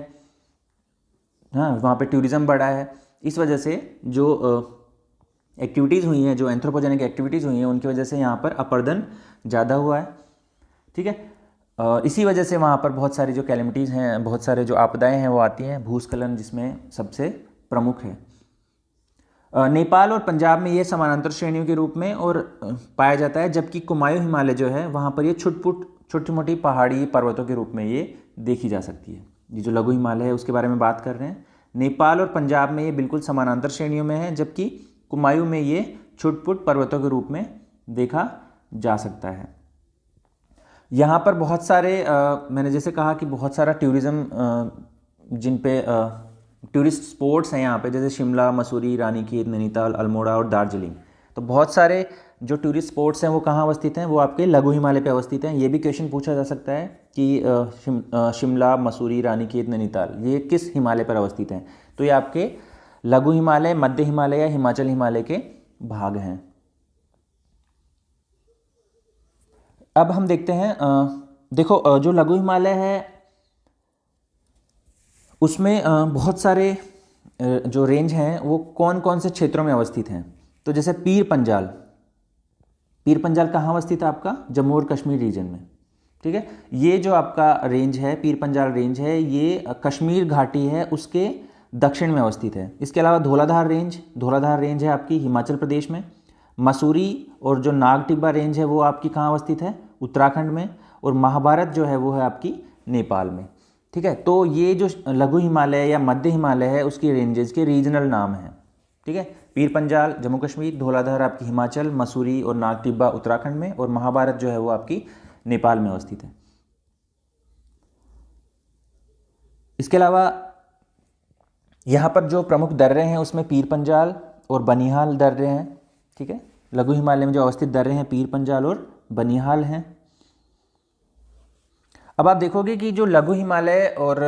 हाँ, वहाँ पे टूरिज़्म बढ़ा है, इस वजह से जो एक्टिविटीज़ हुई हैं, जो एंथ्रोपोजेनिक एक्टिविटीज़ हुई हैं, उनकी वजह से यहाँ पर अपरदन ज़्यादा हुआ है। ठीक है, इसी वजह से वहाँ पर बहुत सारी जो कैलेमिटीज़ हैं, बहुत सारे जो आपदाएं हैं वो आती हैं, भूस्खलन जिसमें सबसे प्रमुख है। नेपाल और पंजाब में ये समानांतर श्रेणियों के रूप में और पाया जाता है, जबकि कुमायूं हिमालय जो है वहाँ पर ये छोटी मोटी पहाड़ी पर्वतों के रूप में ये देखी जा सकती है। ये जो लघु हिमालय है उसके बारे में बात कर रहे हैं। नेपाल और पंजाब में ये बिल्कुल समानांतर श्रेणियों में है, जबकि कुमायूं में ये छुटपुट पर्वतों के रूप में देखा जा सकता है। यहाँ पर बहुत सारे मैंने जैसे कहा कि बहुत सारा टूरिज़्म जिन पे टूरिस्ट स्पॉट्स हैं यहाँ पे, जैसे शिमला, मसूरी, रानीखेत, नैनीताल, अल्मोड़ा और दार्जिलिंग। तो बहुत सारे जो टूरिस्ट स्पॉट्स हैं वो कहाँ अवस्थित हैं? वो आपके लघु हिमालय पे अवस्थित हैं। ये भी क्वेश्चन पूछा जा सकता है कि शिमला, मसूरी, रानीखेत, नैनीताल ये किस हिमालय पर अवस्थित हैं? तो ये आपके लघु हिमालय, मध्य हिमालय या हिमाचल हिमालय के भाग हैं। अब हम देखते हैं, देखो जो लघु हिमालय है उसमें बहुत सारे जो रेंज हैं वो कौन कौन से क्षेत्रों में अवस्थित हैं। तो जैसे पीर पंजाल कहाँ अवस्थित है? आपका जम्मू और कश्मीर रीजन में। ठीक है, ये जो आपका रेंज है, पीर पंजाल रेंज है, ये कश्मीर घाटी है उसके दक्षिण में अवस्थित है। इसके अलावा धौलाधार रेंज है आपकी हिमाचल प्रदेश में। मसूरी और जो नाग टिब्बा रेंज है वो आपकी कहाँ अवस्थित है? उत्तराखंड में। और महाभारत जो है वो है आपकी नेपाल में। ठीक है, तो ये जो लघु हिमालय या मध्य हिमालय है उसकी रेंजेस के रीजनल नाम हैं। ठीक है, पीर पंजाल जम्मू कश्मीर, धौलाधार आपकी हिमाचल, मसूरी और नाग टिब्बा उत्तराखंड में, और महाभारत जो है वो आपकी नेपाल में अवस्थित है। इसके अलावा यहाँ पर जो प्रमुख दर्रे हैं उसमें पीर पंजाल और बनिहाल दर्रे हैं। ठीक है, लघु हिमालय में जो अवस्थित दर्रे हैं पीर पंजाल और बनिहाल हैं। अब आप देखोगे कि जो लघु हिमालय और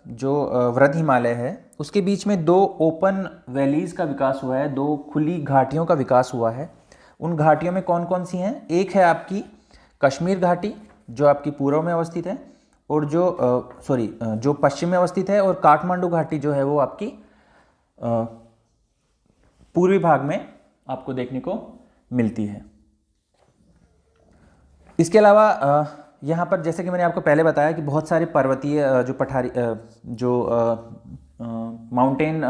जो वृद्ध हिमालय है उसके बीच में दो ओपन वैलीज़ का विकास हुआ है, दो खुली घाटियों का विकास हुआ है। उन घाटियों में कौन कौन सी हैं? एक है आपकी कश्मीर घाटी जो आपकी पूर्व में अवस्थित है, और जो पश्चिम में अवस्थित है, और काठमांडू घाटी जो है वो आपकी पूर्वी भाग में आपको देखने को मिलती है। इसके अलावा यहाँ पर जैसे कि मैंने आपको पहले बताया कि बहुत सारे पर्वतीय माउंटेन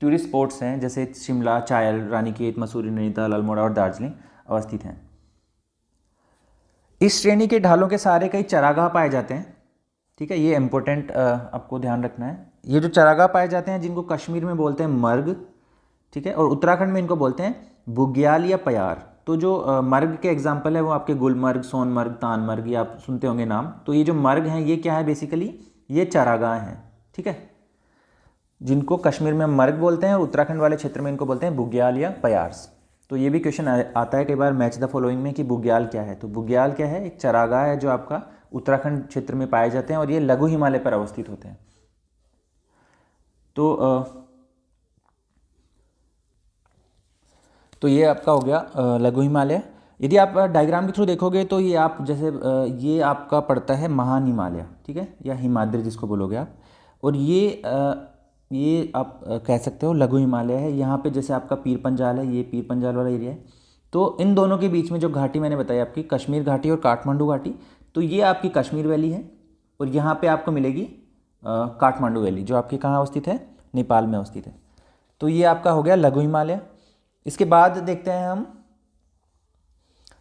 टूरिस्ट स्पॉट्स हैं, जैसे शिमला, चायल, रानीखेत, मसूरी, नैनीताल, अल्मोड़ा और दार्जिलिंग अवस्थित हैं। इस श्रेणी के ढालों के सहारे कई चरागाह पाए जाते हैं। ठीक है, ये इम्पोर्टेंट आपको ध्यान रखना है। ये जो चरागाह पाए जाते हैं जिनको कश्मीर में बोलते हैं मर्ग, ठीक है, और उत्तराखंड में इनको बोलते हैं बुग्याल या पयार। तो जो मर्ग के एग्जाम्पल है वो आपके गुलमर्ग, सोनमर्ग, तानमर्ग, ये आप सुनते होंगे नाम। तो ये जो मर्ग हैं ये क्या है? बेसिकली ये चरागाह हैं। ठीक है, जिनको कश्मीर में मर्ग बोलते हैं और उत्तराखंड वाले क्षेत्र में इनको बोलते हैं बुग्याल या पयार्स। तो ये भी क्वेश्चन आता है कई बार मैच द फॉलोइंग में कि बुग्याल क्या है। तो बुग्याल क्या है, एक चरागाह है जो आपका उत्तराखंड क्षेत्र में पाए जाते हैं और ये लघु हिमालय पर अवस्थित होते हैं। तो ये आपका हो गया लघु हिमालय। यदि आप डायग्राम के थ्रू देखोगे तो ये आप जैसे ये आपका पड़ता है महान हिमालय, ठीक है, या हिमाद्री जिसको बोलोगे आप। और ये आप कह सकते हो लघु हिमालय है। यहाँ पे जैसे आपका पीर पंजाल है, ये पीर पंजाल वाला एरिया है। तो इन दोनों के बीच में जो घाटी मैंने बताई आपकी, कश्मीर घाटी और काठमांडू घाटी, तो ये आपकी कश्मीर वैली है। और यहाँ पे आपको मिलेगी काठमांडू वैली, जो आपकी कहाँ अवस्थित है, नेपाल में अवस्थित है। तो ये आपका हो गया लघु हिमालय। इसके बाद देखते हैं हम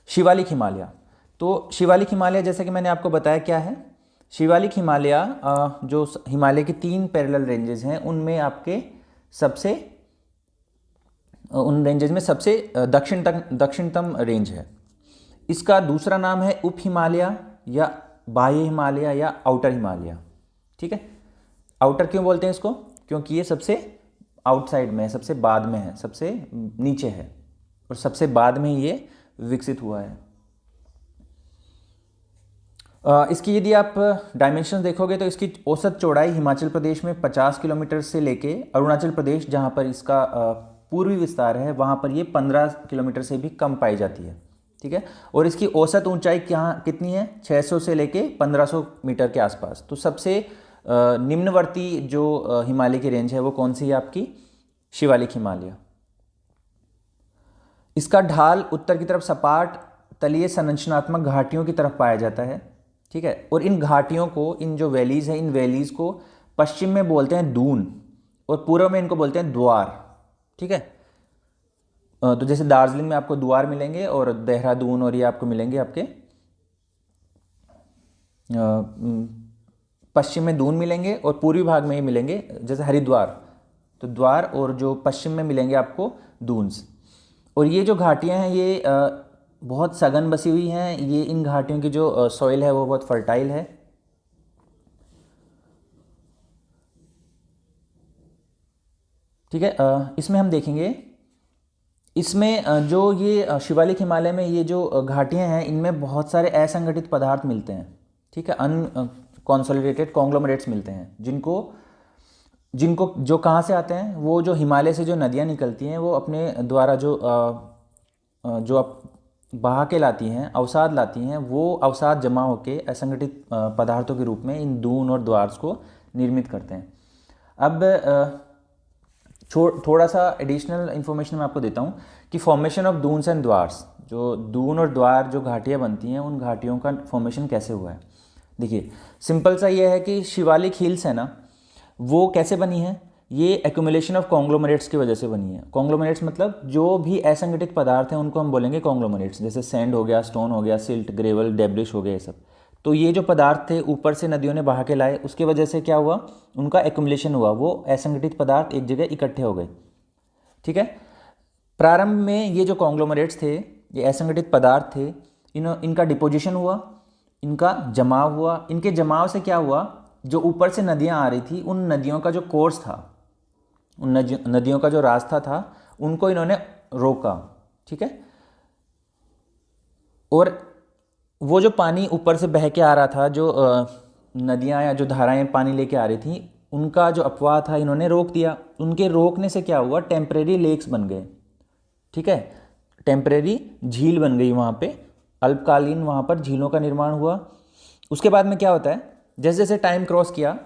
शिवालिक हिमालय। तो शिवालिक हिमालय जैसे कि मैंने आपको बताया क्या है, शिवालिक हिमालय जो हिमालय के 3 पैरेलल रेंजेस हैं उनमें आपके उन रेंजेस में सबसे दक्षिणतम रेंज है। इसका दूसरा नाम है उप हिमालय या बाह्य हिमालय या आउटर हिमालय, ठीक है। आउटर क्यों बोलते हैं इसको, क्योंकि ये सबसे आउटसाइड में है, सबसे बाद में है, सबसे नीचे है और सबसे बाद में ये विकसित हुआ है। इसकी यदि आप डायमेंशन देखोगे तो इसकी औसत चौड़ाई हिमाचल प्रदेश में 50 किलोमीटर से लेके अरुणाचल प्रदेश जहाँ पर इसका पूर्वी विस्तार है वहाँ पर ये 15 किलोमीटर से भी कम पाई जाती है, ठीक है। और इसकी औसत ऊंचाई कितनी है, 600 से लेके 1500 मीटर के आसपास। तो सबसे निम्नवर्ती जो हिमालय की रेंज है वो कौन सी है, आपकी शिवालिक हिमालय। इसका ढाल उत्तर की तरफ सपाट तलीय संरचनात्मक घाटियों की तरफ पाया जाता है, ठीक है। और इन घाटियों को, इन जो वैलीज हैं, इन वैलीज को पश्चिम में बोलते हैं दून और पूर्व में इनको बोलते हैं द्वार, ठीक है। तो जैसे दार्जिलिंग में आपको द्वार मिलेंगे और देहरादून और ये आपको मिलेंगे आपके पश्चिम में दून मिलेंगे और पूर्वी भाग में ये मिलेंगे जैसे हरिद्वार, तो द्वार, और जो पश्चिम में मिलेंगे आपको दून्स। और ये जो घाटियाँ हैं ये बहुत सघन बसी हुई हैं। ये इन घाटियों की जो सॉइल है वो बहुत फर्टाइल है, ठीक है। इसमें हम देखेंगे, इसमें जो ये शिवालिक हिमालय में ये जो घाटियाँ हैं इनमें बहुत सारे असंगठित पदार्थ मिलते हैं, ठीक है, अनकॉन्सोलिडेटेड कॉन्ग्लोमरेट्स मिलते हैं, जिनको जो कहाँ से आते हैं, वो जो हिमालय से जो नदियाँ निकलती हैं वो अपने द्वारा जो आप बहा के लाती हैं, अवसाद लाती हैं, वो अवसाद जमा होकर असंगठित पदार्थों के रूप में इन दून और द्वार्स को निर्मित करते हैं। अब थोड़ा सा एडिशनल इन्फॉर्मेशन मैं आपको देता हूँ कि फॉर्मेशन ऑफ दून्स एंड द्वार्स, जो दून और द्वार जो घाटियाँ बनती हैं उन घाटियों का फॉर्मेशन कैसे हुआ है। देखिए सिंपल सा ये है कि शिवालिक हिल्स है ना, वो कैसे बनी है, ये एक्यूमुलेशन ऑफ कॉन्ग्लोमरेट्स की वजह से बनी है। कॉन्ग्लोमरेट्स मतलब जो भी असंगठित पदार्थ हैं उनको हम बोलेंगे कॉन्ग्लोमरेट्स, जैसे सैंड हो गया, स्टोन हो गया, सिल्ट, ग्रेवल, डेब्रिश हो गया, ये सब। तो ये जो पदार्थ थे ऊपर से नदियों ने बहा के लाए, उसके वजह से क्या हुआ, उनका एक्यूमुलेशन हुआ, वो असंगठित पदार्थ एक जगह इकट्ठे हो गए, ठीक है। प्रारंभ में ये जो कॉन्ग्लोमरेट्स थे, ये असंगठित पदार्थ थे, इनका डिपोजिशन हुआ, इनका जमाव हुआ। इनके जमाव से क्या हुआ, जो ऊपर से नदियाँ आ रही थी उन नदियों का जो कोर्स था, उन नदियों का जो रास्ता था, उनको इन्होंने रोका, ठीक है। और वो जो पानी ऊपर से बह के आ रहा था, जो नदियाँ या जो धाराएं पानी लेके आ रही थी, उनका जो अपवाह था इन्होंने रोक दिया। उनके रोकने से क्या हुआ, टेम्परेरी लेक्स बन गए, ठीक है, टेम्परेरी झील बन गई वहाँ पे, अल्पकालीन वहाँ पर झीलों का निर्माण हुआ। उसके बाद में क्या होता है, जैसे जैसे टाइम क्रॉस किया,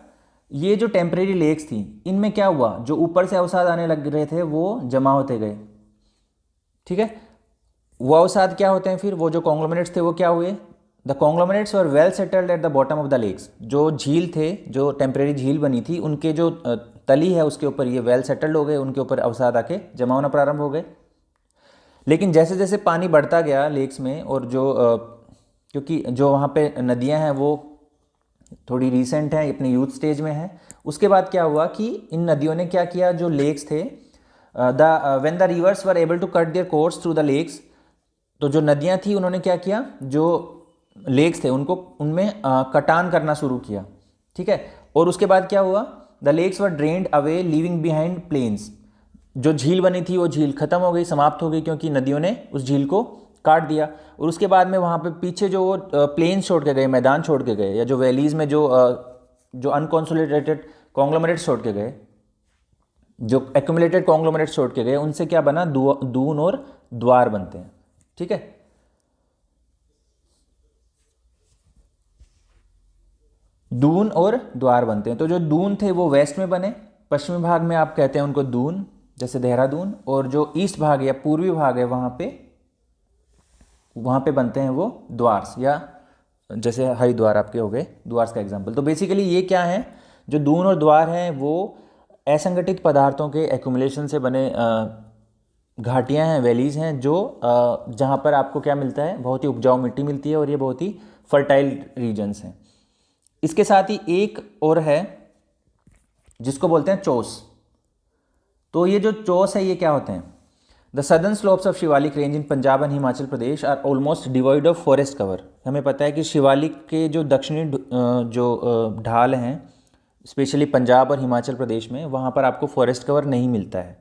ये जो टेम्परेरी लेक्स थी इनमें क्या हुआ, जो ऊपर से अवसाद आने लग रहे थे वो जमा होते गए, ठीक है। वो अवसाद क्या होते हैं फिर, वो जो कॉन्ग्लोमरेट्स थे वो क्या हुए, the conglomerates were well settled at the bottom of the lakes. जो झील थे, जो टेम्परेरी झील बनी थी, उनके जो तली है उसके ऊपर ये वेल सेटल्ड हो गए, उनके ऊपर अवसाद आके जमा होना प्रारंभ हो गए। लेकिन जैसे जैसे पानी बढ़ता गया लेक्स में, और क्योंकि जो वहाँ पे नदियाँ हैं वो थोड़ी रिसेंट है, अपने यूथ स्टेज में है, उसके बाद क्या हुआ कि इन नदियों ने क्या किया, जो लेक्स थे, when the rivers were able to cut their course through the lakes, तो जो नदियाँ थी उन्होंने क्या किया, जो लेक्स थे उनको उनमें कटान करना शुरू किया, ठीक है। और उसके बाद क्या हुआ, the lakes were drained away leaving behind plains. जो झील बनी थी वो झील खत्म हो गई, समाप्त हो गई, क्योंकि नदियों ने उस झील को काट दिया। और उसके बाद में वहाँ पे पीछे जो प्लेन्स छोड़ के गए, मैदान छोड़ के गए, या जो वैलीज में जो अनकॉन्सोलिडेटेड कॉन्ग्लोमरेट्स छोड़ के गए, जो एक्यूमुलेटेड कॉन्ग्लोमरेट्स छोड़ के गए, उनसे क्या बना, दून और द्वार बनते हैं। ठीक है, दून और द्वार बनते हैं। तो जो दून थे वो वेस्ट में बने, पश्चिमी भाग में आप कहते हैं उनको दून, जैसे देहरादून, और जो ईस्ट भाग या पूर्वी भाग है वहाँ पे बनते हैं वो द्वार्स, या जैसे हरिद्वार आपके हो गए द्वार्स का एग्जाम्पल। तो बेसिकली ये क्या है, जो दून और द्वार हैं वो असंगठित पदार्थों के एक्यूमुलेशन से बने घाटियाँ हैं, वैलीज़ हैं, जो जहाँ पर आपको क्या मिलता है, बहुत ही उपजाऊ मिट्टी मिलती है, और ये बहुत ही फर्टाइल रीजन्स हैं। इसके साथ ही एक और है जिसको बोलते हैं चोस। तो ये जो चोस है ये क्या होते हैं, the southern slopes of Shiwalik range in Punjab and Himachal Pradesh are almost devoid of forest cover. हमें पता है कि शिवालिक के जो दक्षिणी जो ढाल हैं, स्पेशली पंजाब और हिमाचल प्रदेश में, वहाँ पर आपको फॉरेस्ट कवर नहीं मिलता है।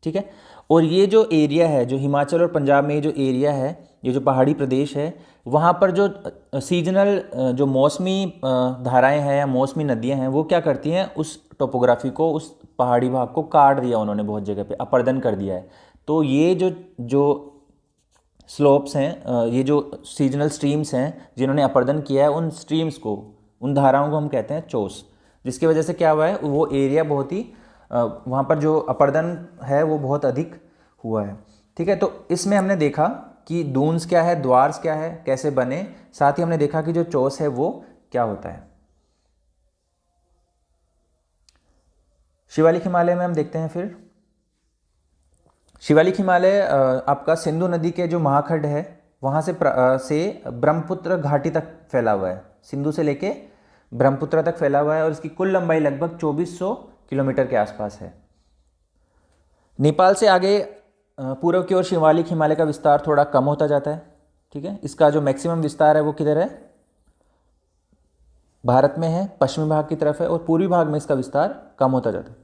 ठीक है, और ये जो एरिया है, जो हिमाचल और पंजाब में ये जो एरिया है, ये जो पहाड़ी प्रदेश है, वहाँ पर जो सीजनल जो मौसमी धाराएं हैं या मौसमी नदियाँ हैं, वो क्या करती हैं, उस टोपोग्राफी को, उस पहाड़ी भाग को काट दिया उन्होंने, बहुत जगह पे अपर्दन कर दिया है। तो ये जो स्लोप्स हैं, ये जो सीजनल स्ट्रीम्स हैं जिन्होंने अपर्दन किया है, उन स्ट्रीम्स को, उन धाराओं को हम कहते हैं चोस, जिसकी वजह से क्या हुआ है, वो एरिया बहुत ही वहाँ पर जो अपर्दन है वो बहुत अधिक हुआ है। ठीक है, तो इसमें हमने देखा कि दून्स क्या है, द्वार्स क्या है, कैसे बने, साथ ही हमने देखा कि जो चोस है वो क्या होता है। शिवालिक हिमालय में हम देखते हैं फिर। शिवालिक हिमालय आपका सिंधु नदी के जो महाखंड है वहाँ से ब्रह्मपुत्र घाटी तक फैला हुआ है, सिंधु से लेके ब्रह्मपुत्र तक फैला हुआ है, और इसकी कुल लंबाई लगभग 2400 किलोमीटर के आसपास है। नेपाल से आगे पूर्व की ओर शिवालिक हिमालय का विस्तार थोड़ा कम होता जाता है। ठीक है, इसका जो मैक्सिमम विस्तार है वो किधर है, भारत में है, पश्चिमी भाग की तरफ है, और पूर्वी भाग में इसका विस्तार कम होता जाता है।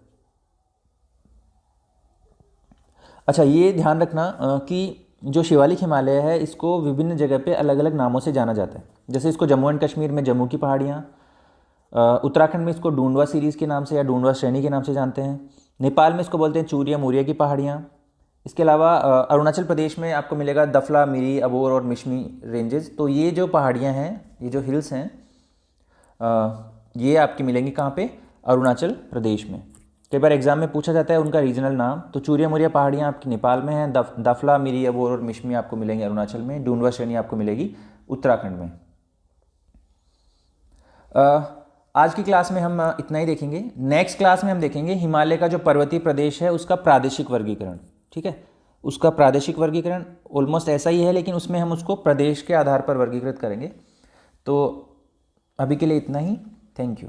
अच्छा, ये ध्यान रखना कि जो शिवालिक हिमालय है इसको विभिन्न जगह पे अलग अलग नामों से जाना जाता है। जैसे इसको जम्मू एंड कश्मीर में जम्मू की पहाड़ियाँ, उत्तराखंड में इसको डूंडवा सीरीज़ के नाम से या डूंडवा श्रेणी के नाम से जानते हैं, नेपाल में इसको बोलते हैं चूरिया मुरिया की पहाड़ियाँ। इसके अलावा अरुणाचल प्रदेश में आपको मिलेगा दफला, मिरी, अबोर और मिशमी रेंजेस। तो ये जो पहाड़ियाँ हैं, ये जो हिल्स हैं, ये आपकी मिलेंगी कहाँ पे, अरुणाचल प्रदेश में। कई बार एग्जाम में पूछा जाता है उनका रीजनल नाम। तो चूरिया मुरिया पहाड़ियाँ आपकी नेपाल में हैं, दफला, मिरी, अबोर और मिशमी आपको मिलेंगे अरुणाचल में, डूंडवा श्रेणी आपको मिलेगी उत्तराखंड में। आज की क्लास में हम इतना ही देखेंगे। नेक्स्ट क्लास में हम देखेंगे हिमालय का जो पर्वतीय प्रदेश है उसका प्रादेशिक वर्गीकरण। ठीक है, उसका प्रादेशिक वर्गीकरण ऑलमोस्ट ऐसा ही है, लेकिन उसमें हम उसको प्रदेश के आधार पर वर्गीकृत करेंगे। तो अभी के लिए इतना ही। Thank you.